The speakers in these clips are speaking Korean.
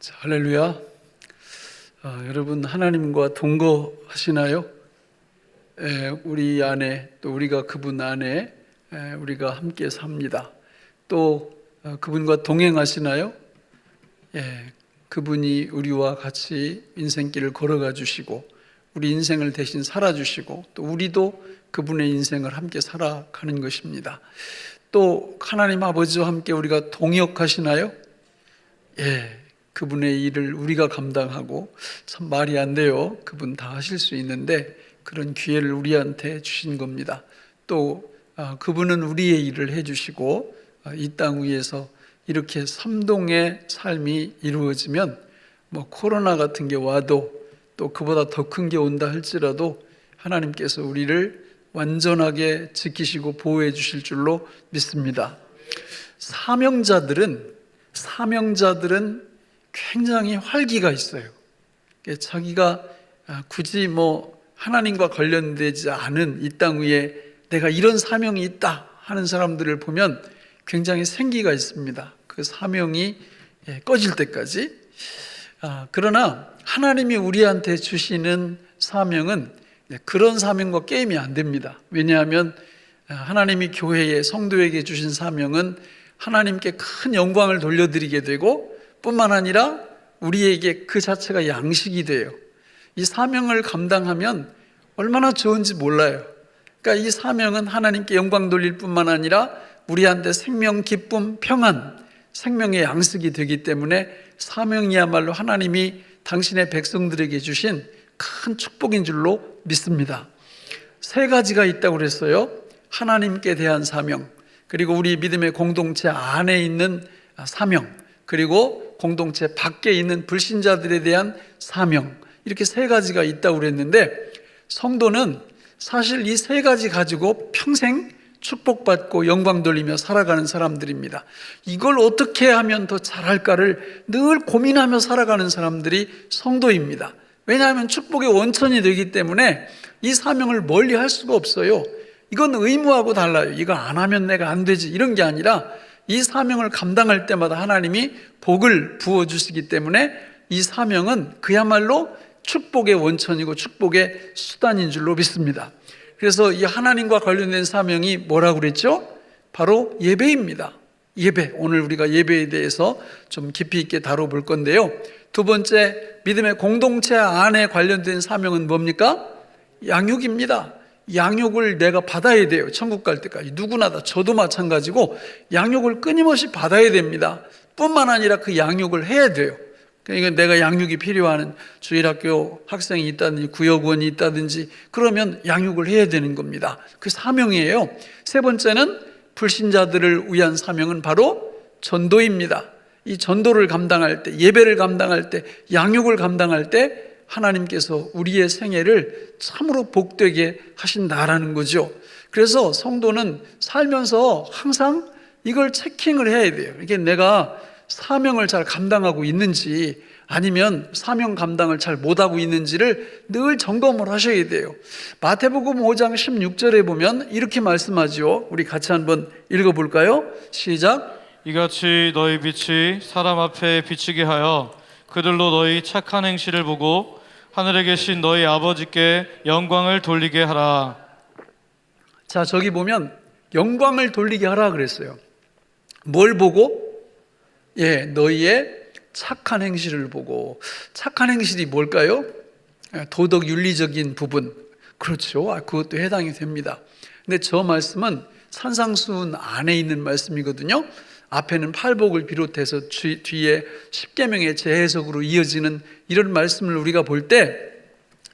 자, 할렐루야. 여러분 하나님과 동거하시나요? 우리 안에 또 우리가 그분 안에 우리가 함께 삽니다. 또 그분과 동행하시나요? 그분이 우리와 같이 인생길을 걸어가 주시고 우리 인생을 대신 살아주시고 또 우리도 그분의 인생을 함께 살아가는 것입니다. 또 하나님 아버지와 함께 우리가 동역하시나요? 그분의 일을 우리가 감당하고, 참 말이 안 돼요. 그분 다 하실 수 있는데 그런 기회를 우리한테 주신 겁니다. 또 그분은 우리의 일을 해주시고 이 땅 위에서 이렇게 삼동의 삶이 이루어지면 코로나 같은 게 와도 또 그보다 더 큰 게 온다 할지라도 하나님께서 우리를 완전하게 지키시고 보호해 주실 줄로 믿습니다. 사명자들은 굉장히 활기가 있어요. 자기가 굳이 하나님과 관련되지 않은 이 땅 위에 내가 이런 사명이 있다 하는 사람들을 보면 굉장히 생기가 있습니다. 그 사명이 꺼질 때까지. 그러나 하나님이 우리한테 주시는 사명은 그런 사명과 게임이 안 됩니다. 왜냐하면 하나님이 교회에 성도에게 주신 사명은 하나님께 큰 영광을 돌려드리게 되고 뿐만 아니라 우리에게 그 자체가 양식이 돼요. 이 사명을 감당하면 얼마나 좋은지 몰라요. 그러니까 이 사명은 하나님께 영광 돌릴 뿐만 아니라 우리한테 생명, 기쁨, 평안, 생명의 양식이 되기 때문에 사명이야말로 하나님이 당신의 백성들에게 주신 큰 축복인 줄로 믿습니다. 세 가지가 있다고 그랬어요. 하나님께 대한 사명, 그리고 우리 믿음의 공동체 안에 있는 사명, 그리고 공동체 밖에 있는 불신자들에 대한 사명, 이렇게 세 가지가 있다고 그랬는데 성도는 사실 이 세 가지 가지고 평생 축복받고 영광 돌리며 살아가는 사람들입니다. 이걸 어떻게 하면 더 잘할까를 늘 고민하며 살아가는 사람들이 성도입니다. 왜냐하면 축복의 원천이 되기 때문에 이 사명을 멀리 할 수가 없어요. 이건 의무하고 달라요. 이거 안 하면 내가 안 되지 이런 게 아니라 이 사명을 감당할 때마다 하나님이 복을 부어주시기 때문에 이 사명은 그야말로 축복의 원천이고 축복의 수단인 줄로 믿습니다. 그래서 이 하나님과 관련된 사명이 뭐라고 그랬죠? 바로 예배입니다. 예배. 오늘 우리가 예배에 대해서 좀 깊이 있게 다뤄볼 건데요. 두 번째, 믿음의 공동체 안에 관련된 사명은 뭡니까? 양육입니다. 양육을 내가 받아야 돼요. 천국 갈 때까지. 누구나 다, 저도 마찬가지고 양육을 끊임없이 받아야 됩니다. 뿐만 아니라 그 양육을 해야 돼요. 그러니까 내가 양육이 필요한 주일학교 학생이 있다든지 구역원이 있다든지 그러면 양육을 해야 되는 겁니다. 그 사명이에요. 세 번째는 불신자들을 위한 사명은 바로 전도입니다. 이 전도를 감당할 때, 예배를 감당할 때, 양육을 감당할 때 하나님께서 우리의 생애를 참으로 복되게 하신다라는 거죠. 그래서 성도는 살면서 항상 이걸 체킹을 해야 돼요. 이게 내가 사명을 잘 감당하고 있는지 아니면 사명 감당을 잘 못하고 있는지를 늘 점검을 하셔야 돼요. 마태복음 5장 16절에 보면 이렇게 말씀하죠. 우리 같이 한번 읽어볼까요? 시작. 이같이 너희 빛이 사람 앞에 비치게 하여 그들로 너희 착한 행실을 보고 하늘에 계신 너희 아버지께 영광을 돌리게 하라. 자, 저기 보면 영광을 돌리게 하라 그랬어요. 뭘 보고? 너희의 착한 행실을 보고. 착한 행실이 뭘까요? 도덕 윤리적인 부분. 그렇죠. 그것도 해당이 됩니다. 근데 저 말씀은 산상수훈 안에 있는 말씀이거든요. 앞에는 팔복을 비롯해서 뒤에 십계명의 재해석으로 이어지는 이런 말씀을 우리가 볼 때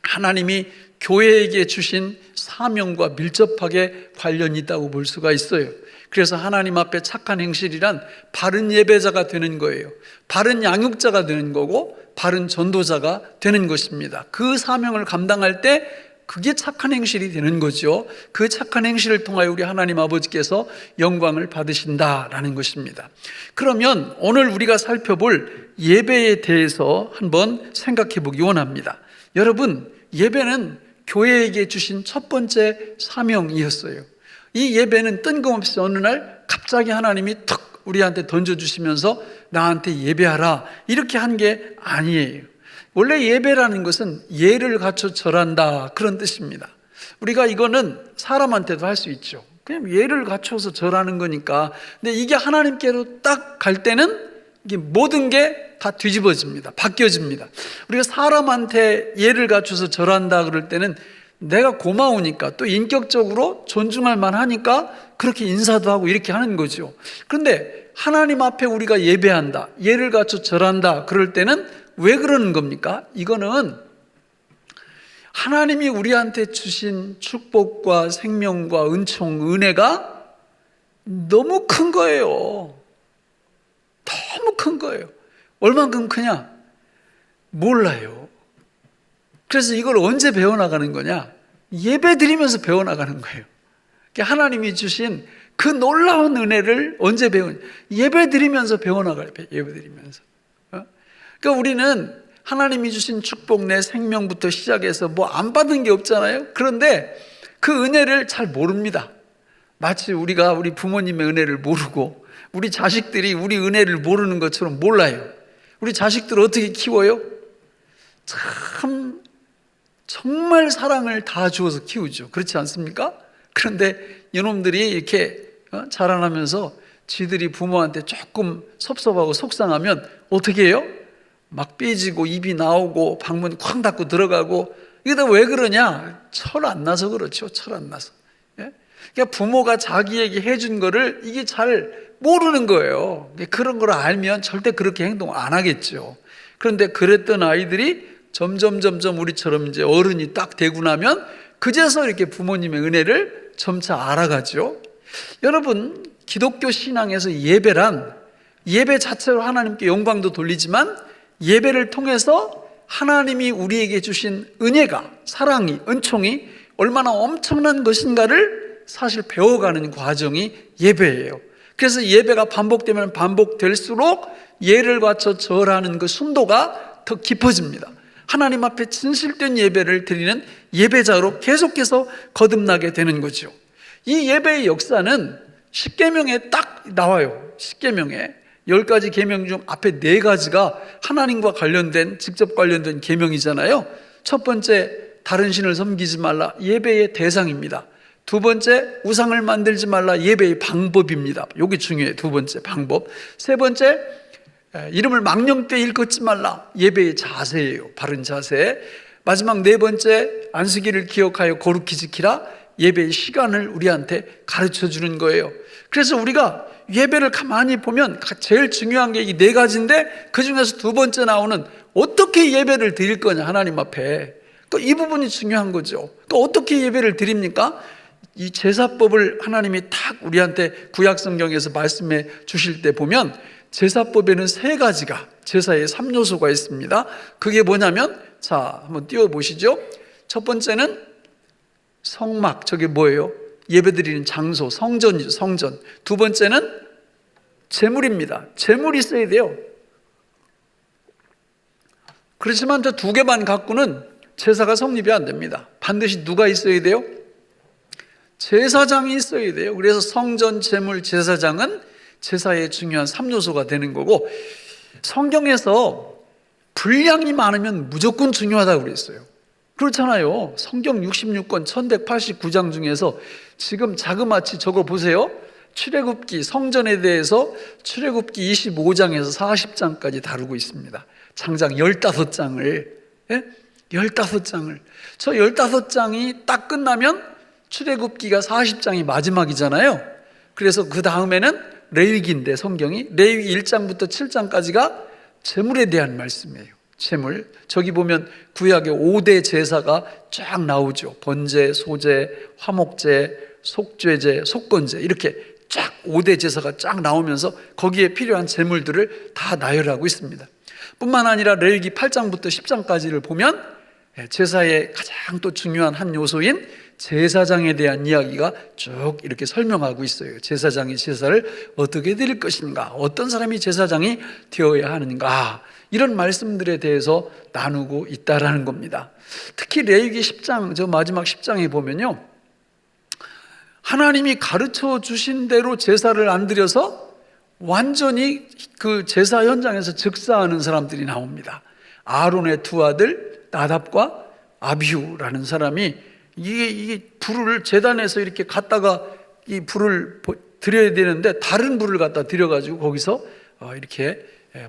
하나님이 교회에게 주신 사명과 밀접하게 관련이 있다고 볼 수가 있어요. 그래서 하나님 앞에 착한 행실이란 바른 예배자가 되는 거예요. 바른 양육자가 되는 거고 바른 전도자가 되는 것입니다. 그 사명을 감당할 때 그게 착한 행실이 되는 거죠. 그 착한 행실을 통하여 우리 하나님 아버지께서 영광을 받으신다라는 것입니다. 그러면 오늘 우리가 살펴볼 예배에 대해서 한번 생각해 보기 원합니다. 여러분, 예배는 교회에게 주신 첫 번째 사명이었어요. 이 예배는 뜬금없이 어느 날 갑자기 하나님이 턱 우리한테 던져주시면서 나한테 예배하라 이렇게 한 게 아니에요. 원래 예배라는 것은 예를 갖춰 절한다 그런 뜻입니다. 우리가 이거는 사람한테도 할 수 있죠. 그냥 예를 갖춰서 절하는 거니까. 근데 이게 하나님께로 딱 갈 때는 이게 모든 게 다 뒤집어집니다. 바뀌어집니다. 우리가 사람한테 예를 갖춰서 절한다 그럴 때는 내가 고마우니까 또 인격적으로 존중할 만하니까 그렇게 인사도 하고 이렇게 하는 거죠. 그런데 하나님 앞에 우리가 예배한다, 예를 갖춰 절한다 그럴 때는 왜 그러는 겁니까? 이거는 하나님이 우리한테 주신 축복과 생명과 은총, 은혜가 너무 큰 거예요. 너무 큰 거예요. 얼만큼 크냐? 몰라요. 그래서 이걸 언제 배워나가는 거냐? 예배 드리면서 배워나가는 거예요. 하나님이 주신 그 놀라운 은혜를 언제 배우냐? 예배 드리면서 배워나가요. 예배 드리면서. 그러니까 우리는 하나님이 주신 축복, 내 생명부터 시작해서 뭐 안 받은 게 없잖아요. 그런데 그 은혜를 잘 모릅니다. 마치 우리가 우리 부모님의 은혜를 모르고 우리 자식들이 우리 은혜를 모르는 것처럼 몰라요. 우리 자식들을 어떻게 키워요? 참 정말 사랑을 다 주어서 키우죠. 그렇지 않습니까? 그런데 이놈들이 이렇게 자라나면서 지들이 부모한테 조금 섭섭하고 속상하면 어떻게 해요? 막 삐지고 입이 나오고 방문 쾅 닫고 들어가고. 이게 다 왜 그러냐? 철 안 나서 그렇죠. 철 안 나서. 그러니까 부모가 자기에게 해준 거를 이게 잘 모르는 거예요. 그런 걸 알면 절대 그렇게 행동 안 하겠죠. 그런데 그랬던 아이들이 점점 우리처럼 이제 어른이 딱 되고 나면 그제서 이렇게 부모님의 은혜를 점차 알아가죠. 여러분, 기독교 신앙에서 예배란 예배 자체로 하나님께 영광도 돌리지만 예배를 통해서 하나님이 우리에게 주신 은혜가, 사랑이, 은총이 얼마나 엄청난 것인가를 사실 배워가는 과정이 예배예요. 그래서 예배가 반복되면 반복될수록 예를 갖춰 절하는 그 순도가 더 깊어집니다. 하나님 앞에 진실된 예배를 드리는 예배자로 계속해서 거듭나게 되는 거죠. 이 예배의 역사는 십계명에 딱 나와요. 십계명에 10가지 계명 중 앞에 4가지가 하나님과 관련된, 직접 관련된 계명이잖아요. 첫 번째, 다른 신을 섬기지 말라, 예배의 대상입니다. 두 번째, 우상을 만들지 말라, 예배의 방법입니다. 이게 중요해요. 두 번째, 방법. 세 번째, 이름을 망령되이 일컫지 말라, 예배의 자세예요. 바른 자세. 마지막 4번째, 안식일을 기억하여 거룩히 지키라, 예배의 시간을 우리한테 가르쳐 주는 거예요. 그래서 우리가 예배를 가만히 보면 제일 중요한 게 이 4가지인데 그 중에서 두 번째 나오는 어떻게 예배를 드릴 거냐, 하나님 앞에. 이 부분이 중요한 거죠. 어떻게 예배를 드립니까? 이 제사법을 하나님이 딱 우리한테 구약 성경에서 말씀해 주실 때 보면 제사법에는 3가지가, 제사의 3요소가 있습니다. 그게 뭐냐면, 자, 한번 띄워보시죠. 첫 번째는 성막, 저게 뭐예요? 예배드리는 장소, 성전이죠, 성전. 두 번째는 제물입니다. 제물이 있어야 돼요. 그렇지만 저 2개만 갖고는 제사가 성립이 안 됩니다. 반드시 누가 있어야 돼요? 제사장이 있어야 돼요. 그래서 성전, 제물, 제사장은 제사의 중요한 3요소가 되는 거고, 성경에서 분량이 많으면 무조건 중요하다고 그랬어요. 그렇잖아요. 성경 66권 1189장 중에서 지금 자그마치 저거 보세요. 출애굽기, 성전에 대해서 출애굽기 25장에서 40장까지 다루고 있습니다. 장장 15장을, 15장을. 저 15장이 딱 끝나면 출애굽기가 40장이 마지막이잖아요. 그래서 그 다음에는 레위기인데, 성경이 레위기 1장부터 7장까지가 제물에 대한 말씀이에요. 제물. 저기 보면 구약의 5대 제사가 쫙 나오죠. 번제, 소제, 화목제, 속죄제, 속건제, 이렇게 쫙 5대 제사가 쫙 나오면서 거기에 필요한 제물들을 다 나열하고 있습니다. 뿐만 아니라 레위기 8장부터 10장까지를 보면 제사의 가장 또 중요한 한 요소인 제사장에 대한 이야기가 쭉 이렇게 설명하고 있어요. 제사장이 제사를 어떻게 드릴 것인가, 어떤 사람이 제사장이 되어야 하는가, 이런 말씀들에 대해서 나누고 있다라는 겁니다. 특히 레위기 10장, 저 마지막 10장에 보면요, 하나님이 가르쳐 주신 대로 제사를 안 드려서 완전히 그 제사 현장에서 즉사하는 사람들이 나옵니다. 아론의 두 아들 나답과 아비후라는 사람이 이게 불을 제단에서 이렇게 갖다가 이 불을 드려야 되는데 다른 불을 갖다 드려가지고 거기서 이렇게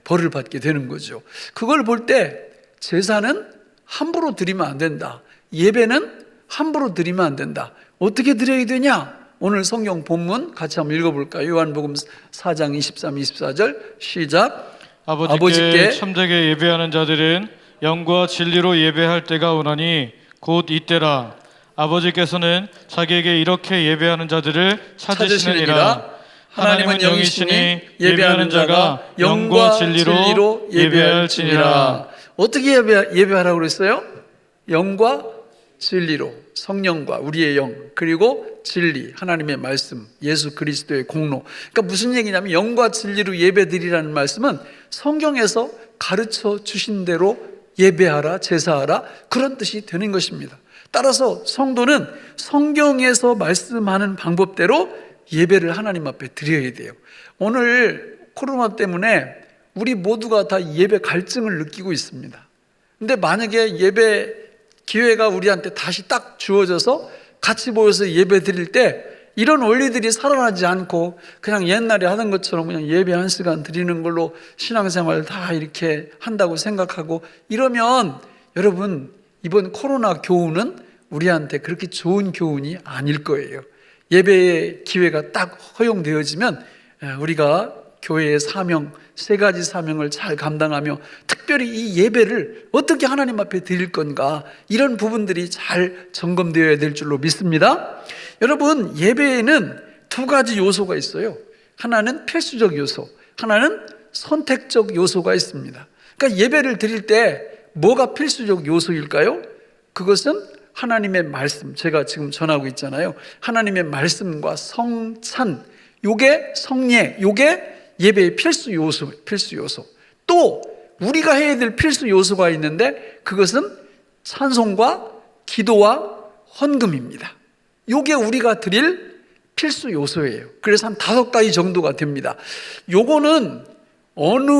벌을 받게 되는 거죠. 그걸 볼 때 제사는 함부로 드리면 안 된다. 예배는 함부로 드리면 안 된다. 어떻게 드려야 되냐? 오늘 성경 본문 같이 한번 읽어볼까요? 요한복음 4장 23, 24절 시작. 아버지께 참되게 예배하는 자들은 영과 진리로 예배할 때가 오나니 곧 이때라. 아버지께서는 자기에게 이렇게 예배하는 자들을 찾으시느니라. 하나님은 영이시니 예배하는 자가 영과 진리로 예배할지니라. 어떻게 예배하라고 그랬어요? 영과 진리로, 성령과 우리의 영, 그리고 진리, 하나님의 말씀, 예수 그리스도의 공로. 그러니까 무슨 얘기냐면 영과 진리로 예배드리라는 말씀은 성경에서 가르쳐 주신 대로 예배하라, 제사하라, 그런 뜻이 되는 것입니다. 따라서 성도는 성경에서 말씀하는 방법대로 예배를 하나님 앞에 드려야 돼요. 오늘 코로나 때문에 우리 모두가 다 예배 갈증을 느끼고 있습니다. 근데 만약에 예배 기회가 우리한테 다시 딱 주어져서 같이 모여서 예배 드릴 때 이런 원리들이 살아나지 않고 그냥 옛날에 하던 것처럼 그냥 예배 1시간 드리는 걸로 신앙생활 다 이렇게 한다고 생각하고 이러면 여러분, 이번 코로나 교훈은 우리한테 그렇게 좋은 교훈이 아닐 거예요. 예배의 기회가 딱 허용되어지면 우리가 교회의 사명, 3가지 사명을 잘 감당하며 특별히 이 예배를 어떻게 하나님 앞에 드릴 건가, 이런 부분들이 잘 점검되어야 될 줄로 믿습니다. 여러분, 예배에는 2가지 요소가 있어요. 하나는 필수적 요소, 하나는 선택적 요소가 있습니다. 그러니까 예배를 드릴 때 뭐가 필수적 요소일까요? 그것은 하나님의 말씀, 제가 지금 전하고 있잖아요. 하나님의 말씀과 성찬, 요게 성례, 요게 예배의 필수 요소. 또 우리가 해야 될 필수 요소가 있는데 그것은 찬송과 기도와 헌금입니다. 요게 우리가 드릴 필수 요소예요. 그래서 한 5가지 정도가 됩니다. 요거는 어느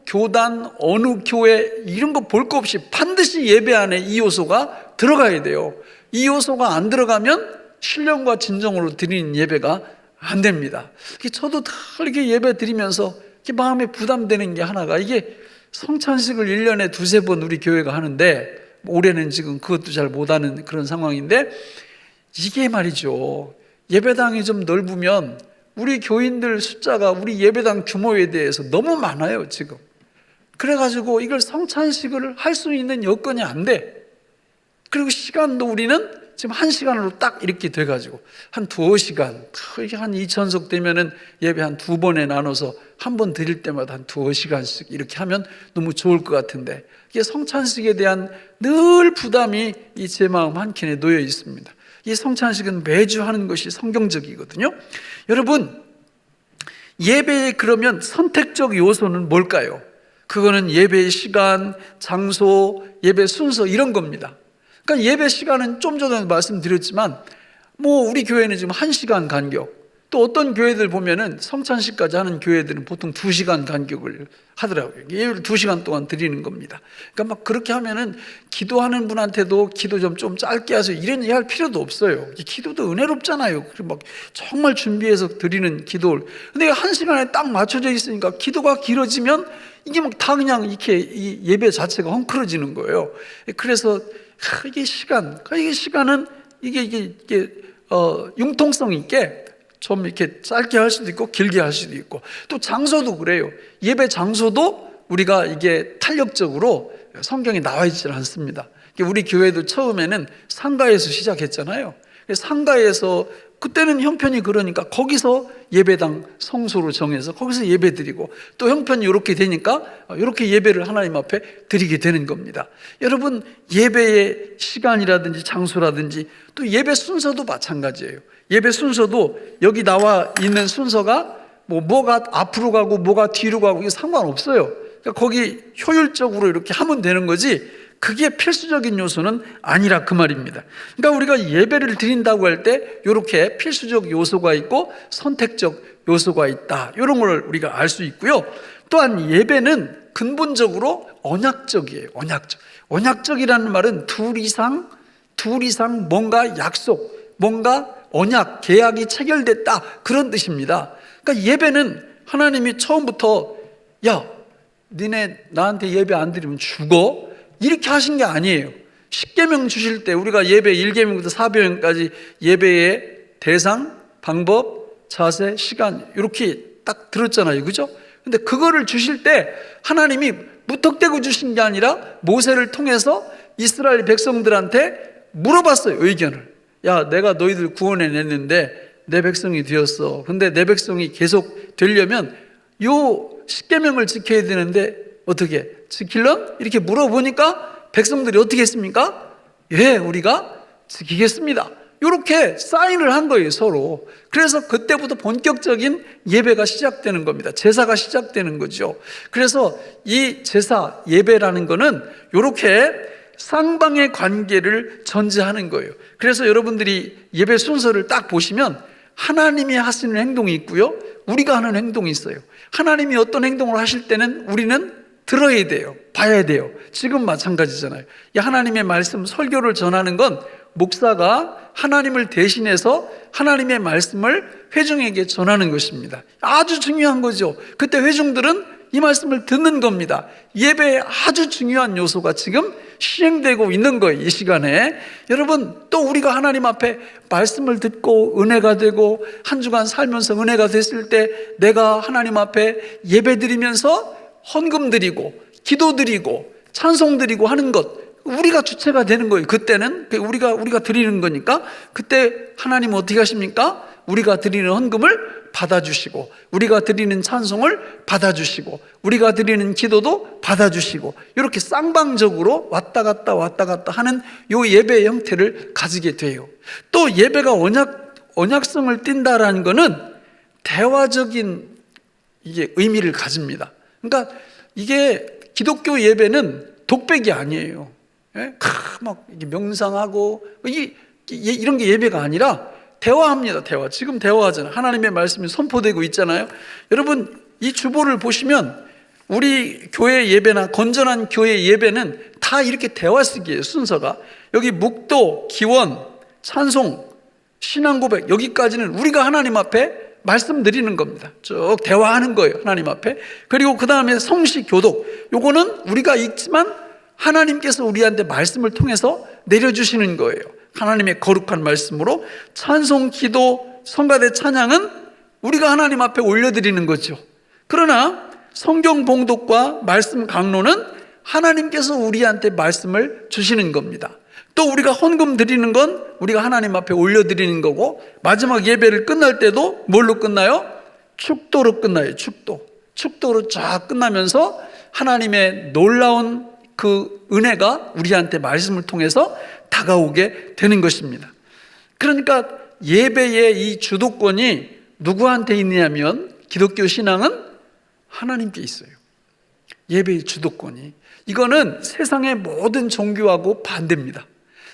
교단, 어느 교회 이런 거 볼 거 없이 반드시 예배 안에 이 요소가 들어가야 돼요. 이 요소가 안 들어가면 신령과 진정으로 드리는 예배가 안 됩니다. 저도 다 이렇게 예배 드리면서 마음에 부담되는 게 하나가, 이게 성찬식을 1년에 2-3번 우리 교회가 하는데 올해는 지금 그것도 잘 못하는 그런 상황인데, 이게 말이죠, 예배당이 좀 넓으면 우리 교인들 숫자가 우리 예배당 규모에 대해서 너무 많아요 지금. 그래가지고 이걸 성찬식을 할 수 있는 여건이 안 돼. 그리고 시간도 우리는 지금 1시간으로 딱 이렇게 돼가지고 한 2시간, 이게 한 2,000석 되면은 예배 한 2번에 나눠서 한 번 드릴 때마다 한 2시간씩 이렇게 하면 너무 좋을 것 같은데, 이게 성찬식에 대한 늘 부담이 이 제 마음 한켠에 놓여 있습니다. 이 성찬식은 매주 하는 것이 성경적이거든요. 여러분, 예배에 그러면 선택적 요소는 뭘까요? 그거는 예배의 시간, 장소, 예배 순서 이런 겁니다. 그러니까 예배 시간은 좀 전에 말씀드렸지만 우리 교회는 지금 1시간 간격, 또 어떤 교회들 보면은 성찬식까지 하는 교회들은 보통 2시간 간격을 하더라고요. 예배를 2시간 동안 드리는 겁니다. 그러니까 막 그렇게 하면은 기도하는 분한테도 기도 좀 짧게 하세요 이런 얘기 할 필요도 없어요. 기도도 은혜롭잖아요. 막 정말 준비해서 드리는 기도를. 근데 1시간에 딱 맞춰져 있으니까 기도가 길어지면 이게 막 다 그냥 이렇게 이 예배 자체가 헝클어지는 거예요. 그래서 이게 시간은 이게 융통성 있게 좀 이렇게 짧게 할 수도 있고 길게 할 수도 있고, 또 장소도 그래요. 예배 장소도 우리가 이게 탄력적으로 성경에 나와 있지 않습니다. 우리 교회도 처음에는 상가에서 시작했잖아요. 상가에서 그때는 형편이 그러니까 거기서 예배당 성소로 정해서 거기서 예배 드리고, 또 형편이 이렇게 되니까 이렇게 예배를 하나님 앞에 드리게 되는 겁니다. 여러분, 예배의 시간이라든지 장소라든지 또 예배 순서도 마찬가지예요. 예배 순서도 여기 나와 있는 순서가 뭐가 앞으로 가고 뭐가 뒤로 가고 이게 상관없어요. 그러니까 거기 효율적으로 이렇게 하면 되는 거지 그게 필수적인 요소는 아니라 그 말입니다. 그러니까 우리가 예배를 드린다고 할 때 이렇게 필수적 요소가 있고 선택적 요소가 있다. 이런 걸 우리가 알 수 있고요. 또한 예배는 근본적으로 언약적이에요. 언약적이라는 말은 둘 이상 뭔가 약속, 뭔가 언약, 계약이 체결됐다, 그런 뜻입니다. 그러니까 예배는 하나님이 처음부터 야, 니네 나한테 예배 안 드리면 죽어, 이렇게 하신 게 아니에요. 십계명 주실 때 우리가 예배 1계명부터 4계명까지 예배의 대상, 방법, 자세, 시간 이렇게 딱 들었잖아요. 그죠? 근데 그거를 주실 때 하나님이 무턱대고 주신 게 아니라 모세를 통해서 이스라엘 백성들한테 물어봤어요. 의견을. 야, 내가 너희들 구원해냈는데 내 백성이 되었어. 근데 내 백성이 계속 되려면 요 십계명을 지켜야 되는데 어떻게 지킬런? 이렇게 물어보니까 백성들이 어떻게 했습니까? 예, 우리가 지키겠습니다. 이렇게 사인을 한 거예요, 서로. 그래서 그때부터 본격적인 예배가 시작되는 겁니다. 제사가 시작되는 거죠. 그래서 이 제사, 예배라는 거는 이렇게 쌍방의 관계를 전제하는 거예요. 그래서 여러분들이 예배 순서를 딱 보시면 하나님이 하시는 행동이 있고요, 우리가 하는 행동이 있어요. 하나님이 어떤 행동을 하실 때는 우리는 들어야 돼요. 봐야 돼요. 지금 마찬가지잖아요. 이 하나님의 말씀, 설교를 전하는 건 목사가 하나님을 대신해서 하나님의 말씀을 회중에게 전하는 것입니다. 아주 중요한 거죠. 그때 회중들은 이 말씀을 듣는 겁니다. 예배의 아주 중요한 요소가 지금 시행되고 있는 거예요, 이 시간에. 여러분, 또 우리가 하나님 앞에 말씀을 듣고 은혜가 되고 한 주간 살면서 은혜가 됐을 때 내가 하나님 앞에 예배 드리면서 헌금 드리고 기도 드리고 찬송 드리고 하는 것, 우리가 주체가 되는 거예요. 그때는 우리가 드리는 거니까. 그때 하나님은 어떻게 하십니까? 우리가 드리는 헌금을 받아주시고, 우리가 드리는 찬송을 받아주시고, 우리가 드리는 기도도 받아주시고, 이렇게 쌍방적으로 왔다 갔다 하는 요 예배의 형태를 가지게 돼요. 또 예배가 언약성을 띈다라는 거는 대화적인 이게 의미를 가집니다. 그러니까 이게 기독교 예배는 독백이 아니에요. 예? 막 명상하고 이런 게 예배가 아니라 대화합니다. 지금 대화하잖아요. 하나님의 말씀이 선포되고 있잖아요. 여러분, 이 주보를 보시면 우리 교회 예배나 건전한 교회 예배는 다 이렇게 대화식이에요. 순서가. 여기 묵도, 기원, 찬송, 신앙고백, 여기까지는 우리가 하나님 앞에 말씀드리는 겁니다. 쭉 대화하는 거예요, 하나님 앞에. 그리고 그 다음에 성시, 교독, 요거는 우리가 읽지만 하나님께서 우리한테 말씀을 통해서 내려주시는 거예요. 하나님의 거룩한 말씀으로. 찬송, 기도, 성가대, 찬양은 우리가 하나님 앞에 올려드리는 거죠. 그러나 성경 봉독과 말씀 강론은 하나님께서 우리한테 말씀을 주시는 겁니다. 또 우리가 헌금 드리는 건 우리가 하나님 앞에 올려드리는 거고, 마지막 예배를 끝날 때도 뭘로 끝나요? 축도로 끝나요. 축도로 쫙 끝나면서 하나님의 놀라운 그 은혜가 우리한테 말씀을 통해서 다가오게 되는 것입니다. 그러니까 예배의 이 주도권이 누구한테 있냐면 기독교 신앙은 하나님께 있어요. 예배의 주도권이. 이거는 세상의 모든 종교하고 반대입니다.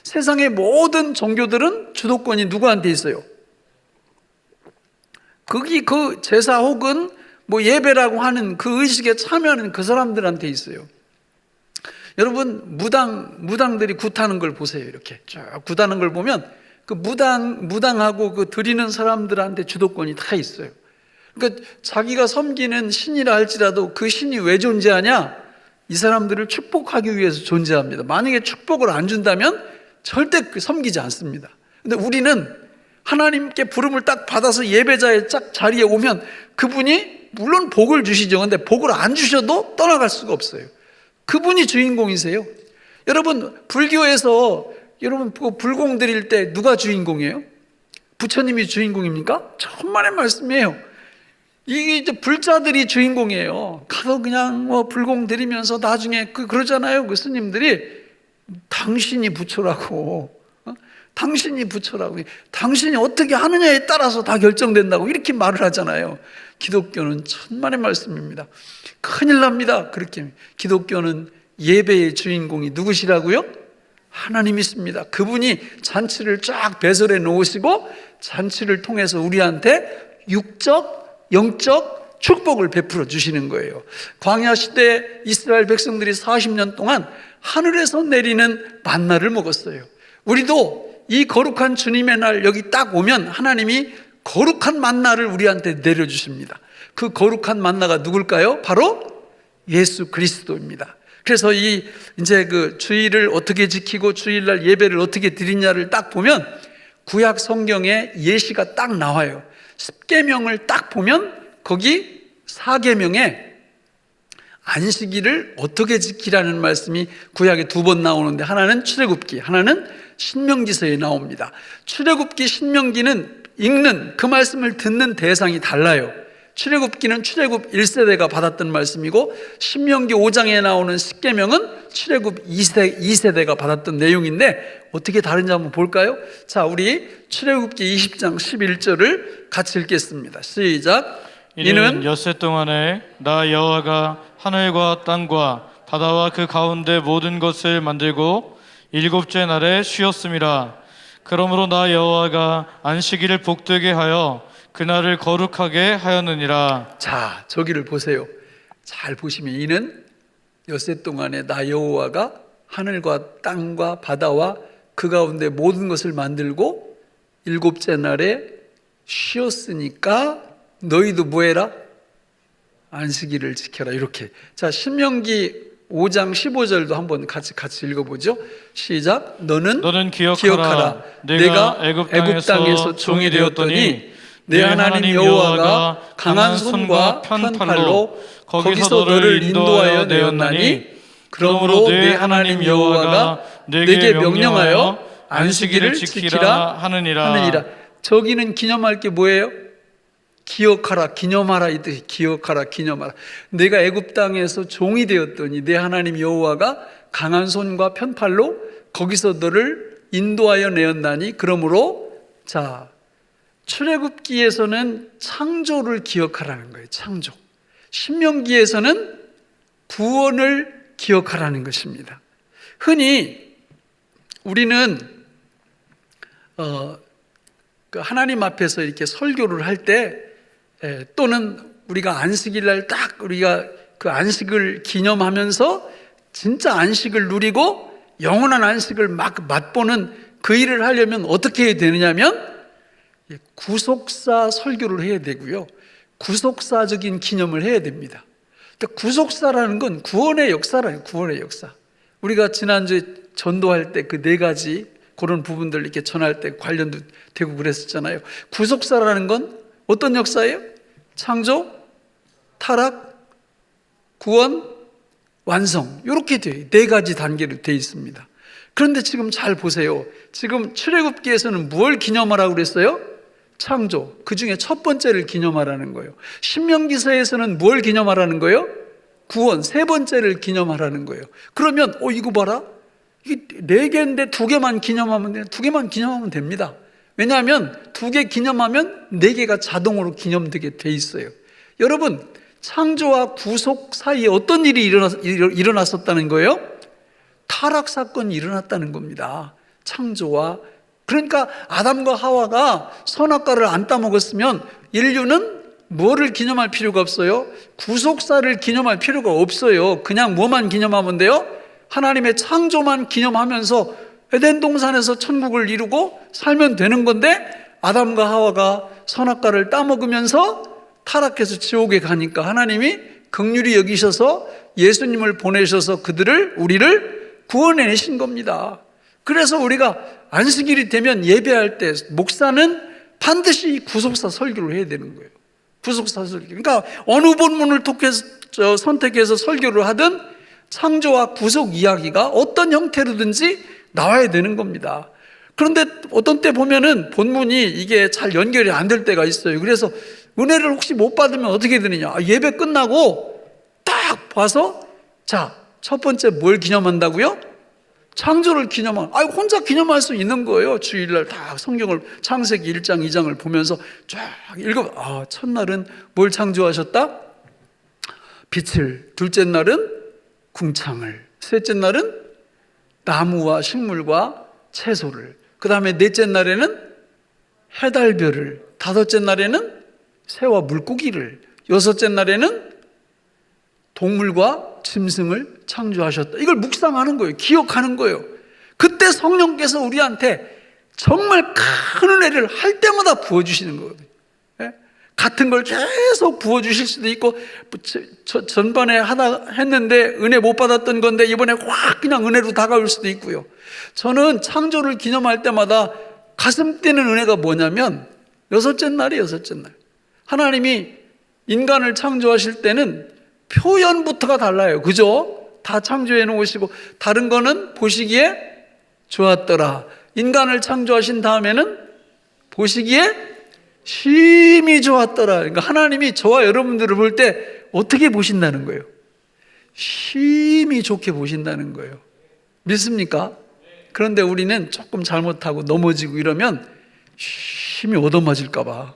세상의 모든 종교들은 주도권이 누구한테 있어요? 거기 그 제사 혹은 뭐 예배라고 하는 그 의식에 참여하는 그 사람들한테 있어요. 여러분, 무당들이 굿하는 걸 보세요. 이렇게 쭉 굿하는 걸 보면 그 무당하고 그 드리는 사람들한테 주도권이 다 있어요. 그러니까 자기가 섬기는 신이라 할지라도 그 신이 왜 존재하냐? 이 사람들을 축복하기 위해서 존재합니다. 만약에 축복을 안 준다면 절대 섬기지 않습니다. 근데 우리는 하나님께 부름을 딱 받아서 예배자의 짝 자리에 오면 그분이 물론 복을 주시죠. 근데 복을 안 주셔도 떠나갈 수가 없어요. 그분이 주인공이세요. 여러분, 불교에서 여러분 불공 드릴 때 누가 주인공이에요? 부처님이 주인공입니까? 천만의 말씀이에요. 이게 이제 불자들이 주인공이에요. 가서 그냥 뭐 불공 드리면서 나중에 그러잖아요. 그 스님들이 당신이 부처라고, 당신이 부처라고, 당신이 어떻게 하느냐에 따라서 다 결정된다고 이렇게 말을 하잖아요. 기독교는 천만의 말씀입니다. 큰일 납니다. 그렇게 기독교는 예배의 주인공이 누구시라고요? 하나님이십니다. 그분이 잔치를 쫙 배설해 놓으시고 잔치를 통해서 우리한테 육적, 영적 축복을 베풀어 주시는 거예요. 광야 시대 이스라엘 백성들이 40년 동안 하늘에서 내리는 만나를 먹었어요. 우리도 이 거룩한 주님의 날 여기 딱 오면 하나님이 거룩한 만나를 우리한테 내려주십니다. 그 거룩한 만나가 누굴까요? 바로 예수 그리스도입니다. 그래서 이제 그 주일을 어떻게 지키고 주일날 예배를 어떻게 드리냐를 딱 보면 구약 성경에 예시가 딱 나와요. 십계명을 딱 보면 거기 4계명에 안식일을 어떻게 지키라는 말씀이 구약에 2번 나오는데 하나는 출애굽기, 하나는 신명기서에 나옵니다. 출애굽기, 신명기는 읽는 그 말씀을 듣는 대상이 달라요. 출애굽기는 출애굽 1세대가 받았던 말씀이고 신명기 5장에 나오는 십계명은 출애굽 2세대가 받았던 내용인데 어떻게 다른지 한번 볼까요? 자, 우리 출애굽기 20장 11절을 같이 읽겠습니다. 시작. 이는 엿새 동안에 나 여호와가 하늘과 땅과 바다와 그 가운데 모든 것을 만들고 일곱째 날에 쉬었음이라. 그러므로 나 여호와가 안식일을 복되게 하여 그날을 거룩하게 하였느니라. 자, 저기를 보세요. 잘 보시면 이는 엿새 동안에 나 여호와가 하늘과 땅과 바다와 그 가운데 모든 것을 만들고 일곱째 날에 쉬었으니까 너희도 뭐해라? 안식일을 지켜라. 이렇게. 자, 신명기 5장 15절도 한번 같이 읽어보죠. 시작. 너는 기억하라. 내가 애굽 땅에서 종이 되었더니 내 하나님 여호와가 강한 손과 편팔로 거기서 너를 인도하여 내었나니 그러므로 내 하나님 여호와가 내게 명령하여 안식일을 지키라 하느니라. 저기는 기념할 게 뭐예요? 기억하라, 기념하라 이 뜻이 기억하라, 기념하라. 내가 애굽 땅에서 종이 되었더니 내 하나님 여호와가 강한 손과 편팔로 거기서 너를 인도하여 내었나니 그러므로 자, 출애굽기에서는 창조를 기억하라는 거예요. 창조. 신명기에서는 구원을 기억하라는 것입니다. 흔히 우리는 하나님 앞에서 이렇게 설교를 할 때 또는 우리가 안식일날 딱 우리가 그 안식을 기념하면서 진짜 안식을 누리고 영원한 안식을 막 맛보는 그 일을 하려면 어떻게 해야 되느냐면 구속사 설교를 해야 되고요. 구속사적인 기념을 해야 됩니다. 그러니까 구속사라는 건 구원의 역사라요. 구원의 역사. 우리가 지난주에 전도할 때 그 4가지 그런 부분들 이렇게 전할 때 관련도 되고 그랬었잖아요. 구속사라는 건 어떤 역사예요? 창조, 타락, 구원, 완성. 이렇게 돼요. 4가지 단계로 되어 있습니다. 그런데 지금 잘 보세요. 지금 출애굽기에서는 뭘 기념하라고 그랬어요? 창조. 그 중에 첫 번째를 기념하라는 거예요. 신명기서에서는 뭘 기념하라는 거예요? 구원. 3번째를 기념하라는 거예요. 그러면 이거 봐라. 이게 4개인데 2개만 기념하면 돼요. 2개만 기념하면 됩니다. 왜냐하면 2개 기념하면 4개가 자동으로 기념되게 돼 있어요. 여러분, 창조와 구속 사이에 어떤 일이 일어났었다는 거예요? 타락 사건이 일어났다는 겁니다. 창조와 그러니까 아담과 하와가 선악과를 안 따먹었으면 인류는 뭐를 기념할 필요가 없어요? 구속사를 기념할 필요가 없어요. 그냥 뭐만 기념하면 돼요? 하나님의 창조만 기념하면서 에덴 동산에서 천국을 이루고 살면 되는 건데 아담과 하와가 선악과를 따먹으면서 타락해서 지옥에 가니까 하나님이 긍휼히 여기셔서 예수님을 보내셔서 우리를 구원해내신 겁니다. 그래서 우리가 안식일이 되면 예배할 때 목사는 반드시 구속사 설교를 해야 되는 거예요. 구속사 설교. 그러니까 어느 본문을 선택해서 설교를 하든 창조와 구속 이야기가 어떤 형태로든지 나와야 되는 겁니다. 그런데 어떤 때 보면은 본문이 이게 잘 연결이 안 될 때가 있어요. 그래서 은혜를 혹시 못 받으면 어떻게 되느냐? 예배 끝나고 딱 봐서 자, 첫 번째 뭘 기념한다고요? 창조를 혼자 기념할 수 있는 거예요. 주일날 다 성경을 창세기 1장, 2장을 보면서 쫙 첫날은 뭘 창조하셨다? 빛을. 둘째 날은 궁창을. 셋째 날은 나무와 식물과 채소를. 그 다음에 넷째 날에는 해달별을. 다섯째 날에는 새와 물고기를, 여섯째 날에는 동물과 짐승을 창조하셨다. 이걸 묵상하는 거예요. 기억하는 거예요. 그때 성령께서 우리한테 정말 큰 은혜를 할 때마다 부어주시는 거거든요. 예? 같은 걸 계속 부어주실 수도 있고, 전반에 했는데 은혜 못 받았던 건데 이번에 확 그냥 은혜로 다가올 수도 있고요. 저는 창조를 기념할 때마다 가슴 뛰는 은혜가 뭐냐면, 여섯째 날이 여섯째 날. 하나님이 인간을 창조하실 때는 표현부터가 달라요. 그죠? 다 창조해 놓으시고, 다른 거는 보시기에 좋았더라. 인간을 창조하신 다음에는 보시기에 심히 좋았더라. 그러니까 하나님이 저와 여러분들을 볼 때 어떻게 보신다는 거예요? 심히 좋게 보신다는 거예요. 믿습니까? 그런데 우리는 조금 잘못하고 넘어지고 이러면 심히 얻어맞을까 봐.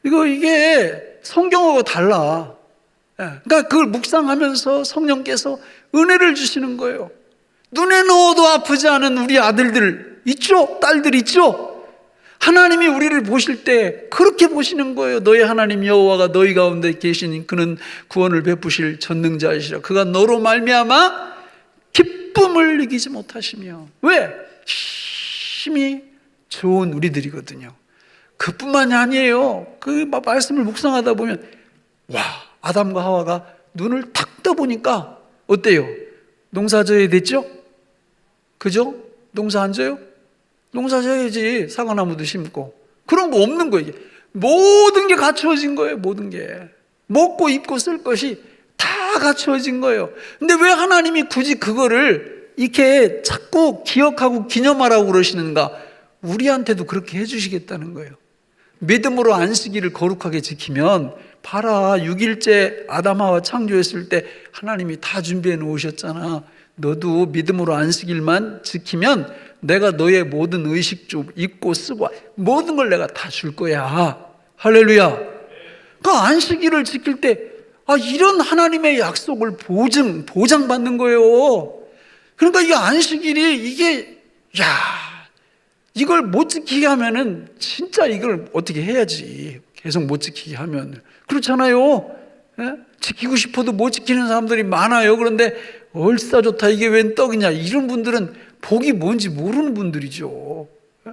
이게 성경하고 달라. 그러니까 그걸 묵상하면서 성령께서 은혜를 주시는 거예요. 눈에 넣어도 아프지 않은 우리 아들들 있죠? 딸들 있죠? 하나님이 우리를 보실 때 그렇게 보시는 거예요. 너희 하나님 여호와가 너희 가운데 계시니 그는 구원을 베푸실 전능자이시라. 그가 너로 말미암아 기쁨을 이기지 못하시며. 왜? 심히 좋은 우리들이거든요. 그뿐만이 아니에요. 그 말씀을 묵상하다 보면, 와, 아담과 하와가 눈을 탁 떠보니까 어때요? 농사 져야 됐죠? 그죠? 농사 안 져요? 농사 져야지. 사과나무도 심고. 그런 거 없는 거예요. 모든 게 갖추어진 거예요. 모든 게. 먹고 입고 쓸 것이 다 갖추어진 거예요. 근데 왜 하나님이 굳이 그거를 이렇게 자꾸 기억하고 기념하라고 그러시는가? 우리한테도 그렇게 해주시겠다는 거예요. 믿음으로 안식일을 거룩하게 지키면, 봐라, 6일째 아담하와 창조했을 때 하나님이 다 준비해 놓으셨잖아. 너도 믿음으로 안식일만 지키면 내가 너의 모든 의식주 입고 쓰고 모든 걸 내가 다 줄 거야. 할렐루야. 그 안식일을 지킬 때 이런 하나님의 약속을 보장받는 거예요. 그러니까 이 안식일이 이걸 못 지키게 하면은 진짜 이걸 어떻게 해야지. 계속 못 지키게 하면. 그렇잖아요. 예? 지키고 싶어도 못 지키는 사람들이 많아요. 그런데 얼싸 좋다, 이게 웬 떡이냐, 이런 분들은 복이 뭔지 모르는 분들이죠. 예?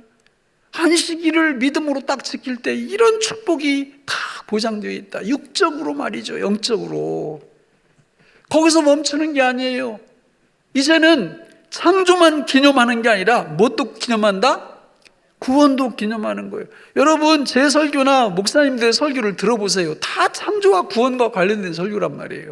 안식일을 믿음으로 딱 지킬 때 이런 축복이 다 보장되어 있다. 육적으로 말이죠. 영적으로. 거기서 멈추는 게 아니에요. 이제는 창조만 기념하는 게 아니라 뭣도 기념한다? 구원도 기념하는 거예요. 여러분, 제 설교나 목사님들의 설교를 들어보세요. 다 창조와 구원과 관련된 설교란 말이에요.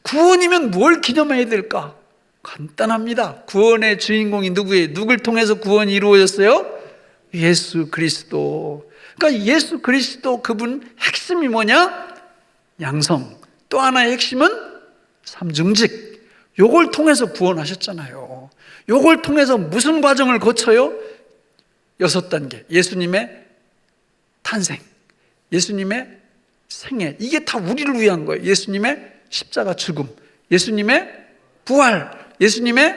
구원이면 뭘 기념해야 될까? 간단합니다. 구원의 주인공이 누구예요? 누굴 통해서 구원이 이루어졌어요? 예수 그리스도. 그러니까 예수 그리스도, 그분 핵심이 뭐냐? 양성. 또 하나의 핵심은 삼중직. 요걸 통해서 구원하셨잖아요. 요걸 통해서 무슨 과정을 거쳐요? 6단계. 예수님의 탄생, 예수님의 생애, 이게 다 우리를 위한 거예요. 예수님의 십자가 죽음, 예수님의 부활, 예수님의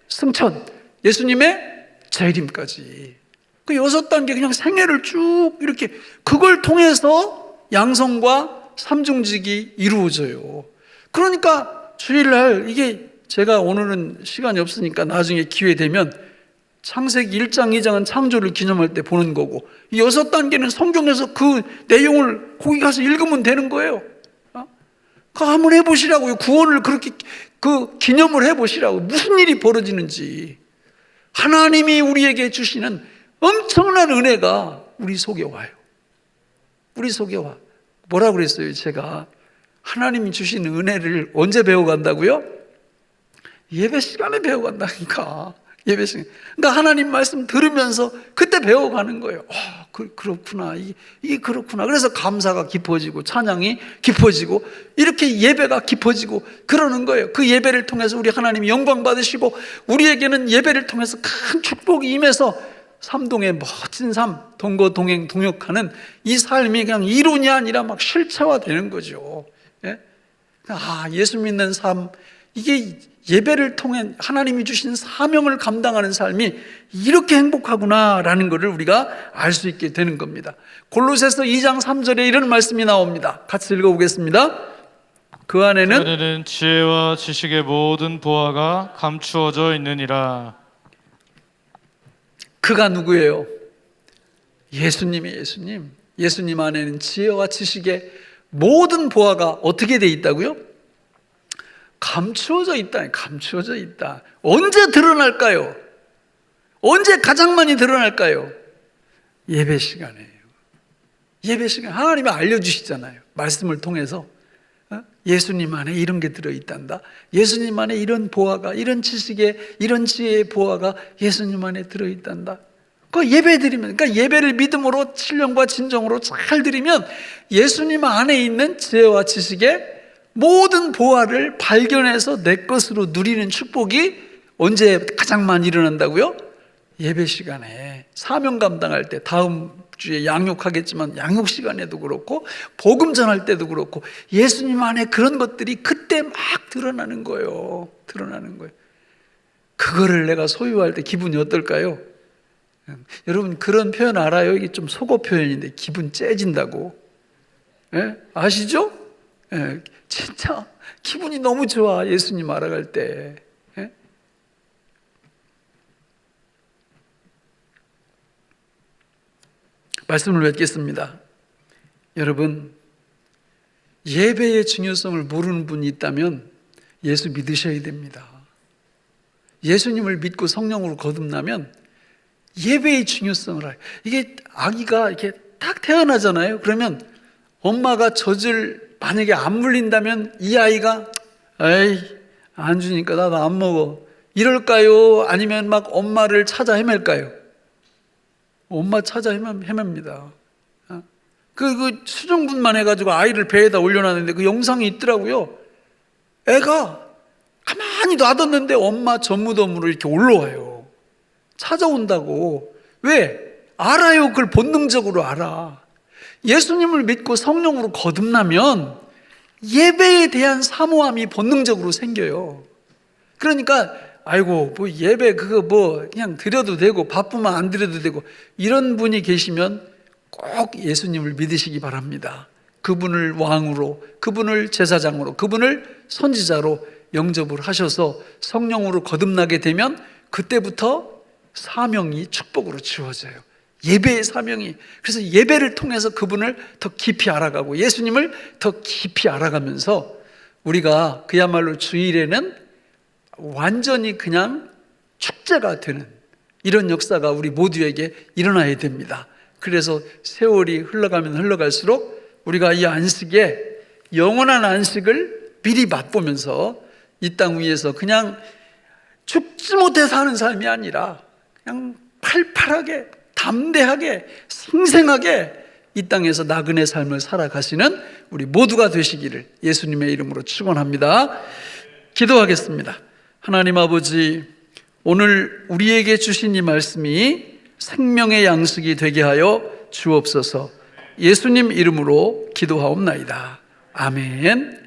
승천, 예수님의 재림까지. 그 6단계 그냥 생애를 쭉 이렇게, 그걸 통해서 양성과 삼중직이 이루어져요. 그러니까 주일날, 이게 제가 오늘은 시간이 없으니까 나중에 기회 되면 창세기 1장, 2장은 창조를 기념할 때 보는 거고, 이 6단계는 성경에서 그 내용을 거기 가서 읽으면 되는 거예요. 그거 한번 해보시라고요. 구원을 그렇게 기념을 해보시라고. 무슨 일이 벌어지는지. 하나님이 우리에게 주시는 엄청난 은혜가 우리 속에 와요. 우리 속에 와. 뭐라 그랬어요? 제가 하나님이 주시는 은혜를 언제 배워간다고요? 예배 시간에 배워간다니까. 예배 시간. 그러니까 하나님 말씀 들으면서 그때 배워가는 거예요. 그렇구나. 이게 그렇구나. 그래서 감사가 깊어지고 찬양이 깊어지고 이렇게 예배가 깊어지고 그러는 거예요. 그 예배를 통해서 우리 하나님이 영광 받으시고, 우리에게는 예배를 통해서 큰 축복이 임해서 삼동의 멋진 삶, 동거 동행 동역하는 이 삶이 그냥 이론이 아니라 막 실체화되는 거죠. 예? 예수 믿는 삶, 이게 예배를 통해 하나님이 주신 사명을 감당하는 삶이 이렇게 행복하구나라는 것을 우리가 알 수 있게 되는 겁니다. 골로새서 2장 3절에 이런 말씀이 나옵니다. 같이 읽어보겠습니다. 그 안에는 지혜와 지식의 모든 보화가 감추어져 있느니라. 그가 누구예요? 예수님이에요. 예수님 안에는 지혜와 지식의 모든 보화가 어떻게 돼 있다고요? 감추어져 있다. 감추어져 있다. 언제 드러날까요? 언제 가장 많이 드러날까요? 예배 시간이에요. 예배 시간 하나님이 알려주시잖아요. 말씀을 통해서 예수님 안에 이런 게 들어있단다. 예수님 안에 이런 보화가, 이런 지식의, 이런 지혜의 보화가 예수님 안에 들어있단다. 그 예배 드리면, 그러니까 예배를 믿음으로 신령과 진정으로 잘 드리면 예수님 안에 있는 지혜와 지식의 모든 보화를 발견해서 내 것으로 누리는 축복이 언제 가장 많이 일어난다고요? 예배 시간에 사명 감당할 때, 다음 주에 양육하겠지만 양육 시간에도 그렇고 복음 전할 때도 그렇고 예수님 안에 그런 것들이 그때 막 드러나는 거예요. 드러나는 거예요. 그거를 내가 소유할 때 기분이 어떨까요? 여러분 그런 표현 알아요? 이게 좀 속어 표현인데 기분 째진다고. 예? 아시죠? 예, 진짜 기분이 너무 좋아. 예수님 알아갈 때. 예? 말씀을 맺겠습니다. 여러분 예배의 중요성을 모르는 분이 있다면 예수 믿으셔야 됩니다. 예수님을 믿고 성령으로 거듭나면 예배의 중요성을 알아요. 이게 아기가 이렇게 딱 태어나잖아요. 그러면 엄마가 젖을 만약에 안 물린다면 이 아이가 에이 안 주니까 나도 안 먹어 이럴까요? 아니면 막 엄마를 찾아 헤맬까요? 엄마 찾아 헤맵니다. 그 수정분만 해가지고 아이를 배에다 올려놨는데 그 영상이 있더라고요. 애가 가만히 놔뒀는데 엄마 전무덤으로 이렇게 올라와요. 찾아온다고. 왜? 알아요. 그걸 본능적으로 알아. 예수님을 믿고 성령으로 거듭나면 예배에 대한 사모함이 본능적으로 생겨요. 그러니까 아이고 뭐 예배 그거 뭐 그냥 드려도 되고 바쁘면 안 드려도 되고 이런 분이 계시면 꼭 예수님을 믿으시기 바랍니다. 그분을 왕으로, 그분을 제사장으로, 그분을 선지자로 영접을 하셔서 성령으로 거듭나게 되면 그때부터 사명이 축복으로 주어져요. 예배의 사명이. 그래서 예배를 통해서 그분을 더 깊이 알아가고 예수님을 더 깊이 알아가면서 우리가 그야말로 주일에는 완전히 그냥 축제가 되는 이런 역사가 우리 모두에게 일어나야 됩니다. 그래서 세월이 흘러가면 흘러갈수록 우리가 이 안식에 영원한 안식을 미리 맛보면서 이 땅 위에서 그냥 죽지 못해 사는 삶이 아니라 그냥 팔팔하게 담대하게 생생하게 이 땅에서 나그네 삶을 살아가시는 우리 모두가 되시기를 예수님의 이름으로 축원합니다. 기도하겠습니다. 하나님 아버지, 오늘 우리에게 주신 이 말씀이 생명의 양식이 되게 하여 주옵소서. 예수님 이름으로 기도하옵나이다. 아멘.